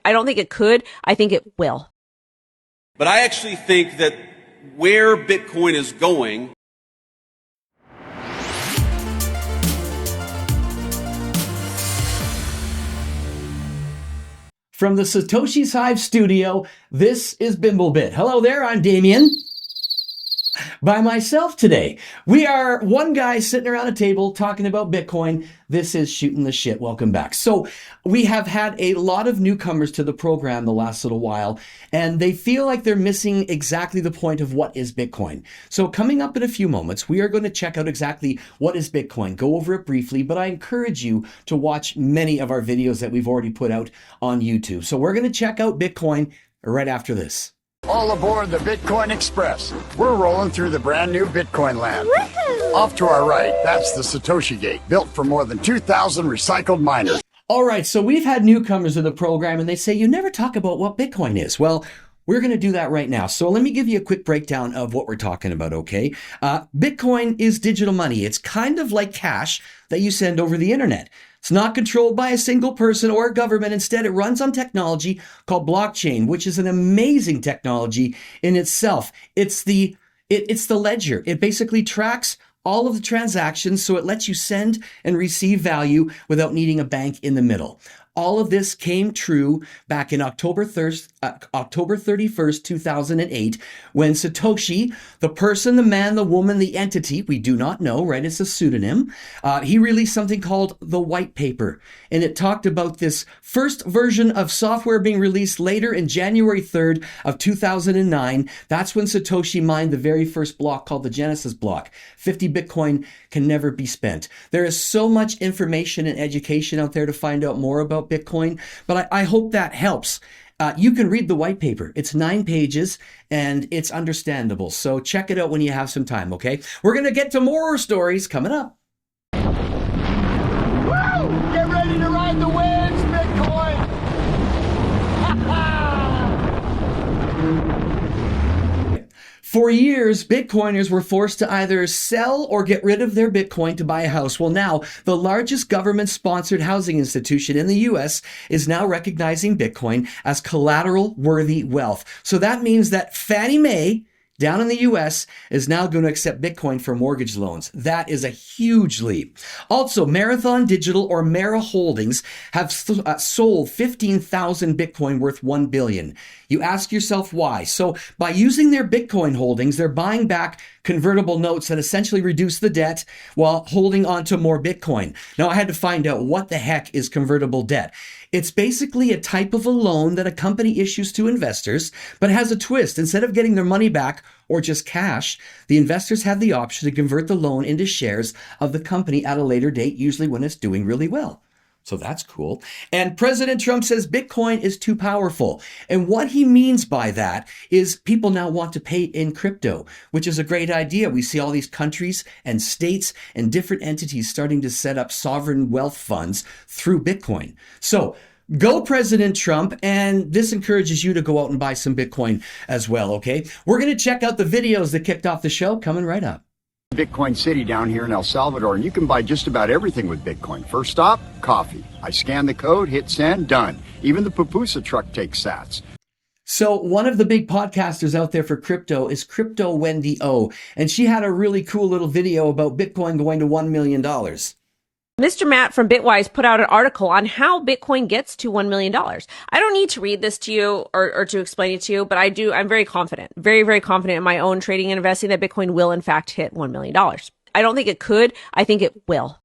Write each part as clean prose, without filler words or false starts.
I don't think it could. I think it will. But I actually think that where Bitcoin is going. From the Satoshi's Hive studio, this is BimbleBit. Hello there, I'm Damien. By myself today. We are one guy sitting around a table talking about Bitcoin. This is Shooting the Shit. Welcome back. So we have had a lot of newcomers to the program the last little while, and they feel like they're missing exactly the point of what is Bitcoin. So coming up in a few moments, we are going to check out exactly what is Bitcoin, go over it briefly, but I encourage you to watch many of our videos that we've already put out on YouTube. So we're going to check out Bitcoin right after this. All aboard the Bitcoin Express. We're rolling through the brand new Bitcoin land. Woohoo! Off to our right, that's the Satoshi Gate, built for more than 2,000 recycled miners. All right, so we've had newcomers to the program and they say, you never talk about what Bitcoin is. Well, we're going to do that right now. So let me give you a quick breakdown of what we're talking about, okay? Bitcoin is digital money. It's kind of like cash that you send over the internet. It's not controlled by a single person or a government. Instead, it runs on technology called blockchain, which is an amazing technology in itself. It's the ledger. It basically tracks all of the transactions, so it lets you send and receive value without needing a bank in the middle. All of this came true back in October 31st, 2008, when Satoshi, the person, the man, the woman, the entity, we do not know, right? It's a pseudonym. He released something called the white paper, and it talked about this first version of software being released later in January 3rd of 2009. That's when Satoshi mined the very first block called the Genesis block. 50 Bitcoin can never be spent. There is so much information and education out there to find out more about Bitcoin, but I hope that helps. You can read the white paper. It's 9 pages and it's understandable. So check it out when you have some time, okay? We're going to get to more stories coming up. Woo! Get ready to ride the waves, Bitcoin! For years, Bitcoiners were forced to either sell or get rid of their Bitcoin to buy a house. Well, now, the largest government-sponsored housing institution in the U.S. is now recognizing Bitcoin as collateral-worthy wealth. So that means that Fannie Mae, down in the U.S., is now going to accept Bitcoin for mortgage loans. That is a huge leap. Also, Marathon Digital, or Mara Holdings, have sold 15,000 Bitcoin worth $1 billion. You ask yourself why. So by using their Bitcoin holdings, they're buying back convertible notes that essentially reduce the debt while holding on to more Bitcoin. Now, I had to find out what the heck is convertible debt. It's basically a type of a loan that a company issues to investors, but it has a twist. Instead of getting their money back or just cash, the investors have the option to convert the loan into shares of the company at a later date, usually when it's doing really well. So that's cool. And President Trump says Bitcoin is too powerful. And what he means by that is people now want to pay in crypto, which is a great idea. We see all these countries and states and different entities starting to set up sovereign wealth funds through Bitcoin. So go President Trump, and this encourages you to go out and buy some Bitcoin as well, okay? We're going to check out the videos that kicked off the show coming right up. Bitcoin City down here in El Salvador, and you can buy just about everything with Bitcoin. First stop, coffee. I scan the code, hit send, done. Even the pupusa truck takes sats. So one of the big podcasters out there for crypto is Crypto Wendy O, and she had a really cool little video about Bitcoin going to $1 million. Mr. Matt from Bitwise put out an article on how Bitcoin gets to $1 million. I don't need to read this to you or to explain it to you, but I'm very confident, very, very confident in my own trading and investing that Bitcoin will in fact hit $1 million. I don't think it could. I think it will.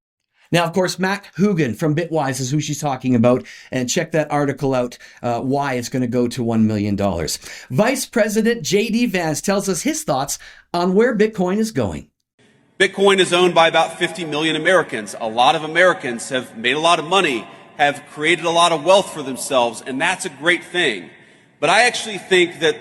Now, of course, Mac Hougan from Bitwise is who she's talking about, and check that article out, why it's going to go to $1 million. Vice President J.D. Vance tells us his thoughts on where Bitcoin is going. Bitcoin is owned by about 50 million Americans. A lot of Americans have made a lot of money, have created a lot of wealth for themselves, and that's a great thing. But I actually think that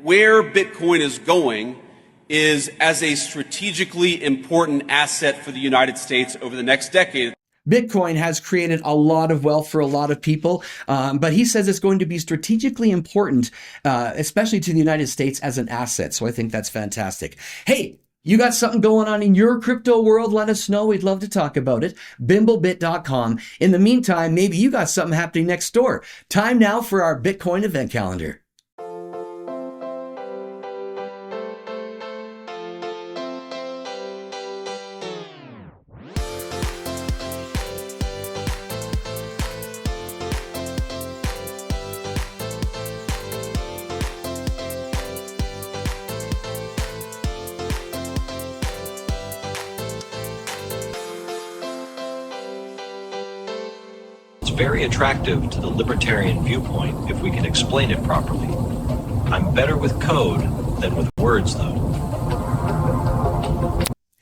where Bitcoin is going is as a strategically important asset for the United States over the next decade. Bitcoin has created a lot of wealth for a lot of people, but he says it's going to be strategically important, especially to the United States as an asset. So I think that's fantastic. Hey, You got something going on in your crypto world? Let us know. We'd love to talk about it. BimbleBit.com. In the meantime, maybe you got something happening next door. Time now for our Bitcoin event calendar. Very attractive to the libertarian viewpoint if we can explain it properly. I'm better with code than with words, though.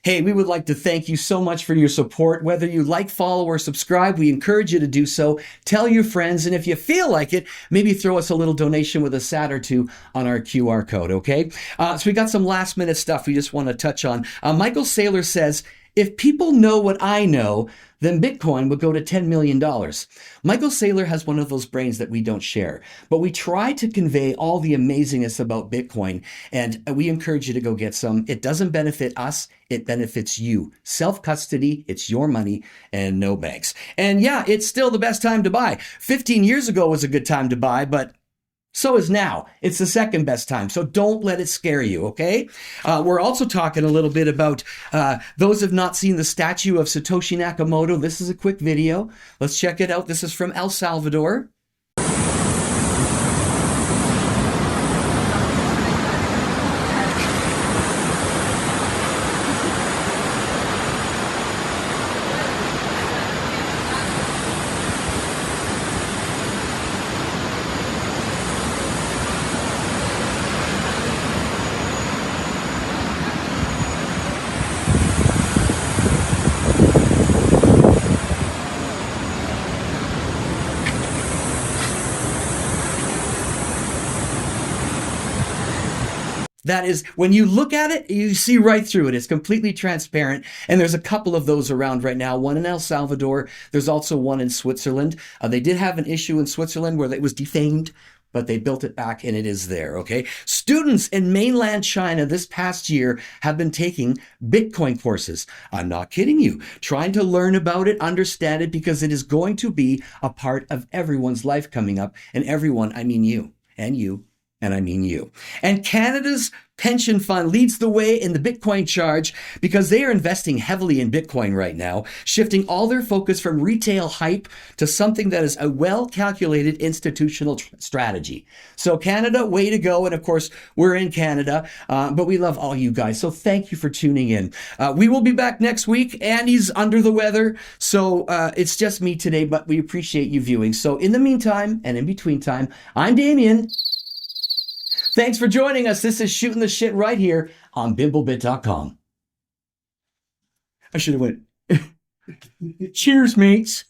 Hey, we would like to thank you so much for your support. Whether you like, follow, or subscribe, we encourage you to do so. Tell your friends, and if you feel like it, maybe throw us a little donation with a sat or two on our QR code, okay? So we got some last minute stuff we just want to touch on. Michael Saylor says, if people know what I know, then Bitcoin would go to $10 million. Michael Saylor has one of those brains that we don't share, but we try to convey all the amazingness about Bitcoin, and we encourage you to go get some. It doesn't benefit us, it benefits you. Self-custody, it's your money, and no banks. And yeah, it's still the best time to buy. 15 years ago was a good time to buy, but so is now. It's the second best time. So don't let it scare you, okay? We're also talking a little bit about those who have not seen the statue of Satoshi Nakamoto. This is a quick video. Let's check it out. This is from El Salvador. That is, when you look at it, you see right through it. It's completely transparent. And there's a couple of those around right now. One in El Salvador. There's also one in Switzerland. They did have an issue in Switzerland where it was defamed, but they built it back and it is there, okay? Students in mainland China this past year have been taking Bitcoin courses. I'm not kidding you. Trying to learn about it, understand it, because it is going to be a part of everyone's life coming up. And everyone, I mean you, and you, and I mean you. And Canada's pension fund leads the way in the Bitcoin charge because they are investing heavily in Bitcoin right now, shifting all their focus from retail hype to something that is a well-calculated institutional strategy. So Canada, way to go. And of course, we're in Canada, but we love all you guys. So thank you for tuning in. We will be back next week. Andy's under the weather, so it's just me today, but we appreciate you viewing. So in the meantime, and in between time, I'm Damien. Thanks for joining us. This is Shooting the Shit right here on BimbleBit.com. I should have went, cheers, mates.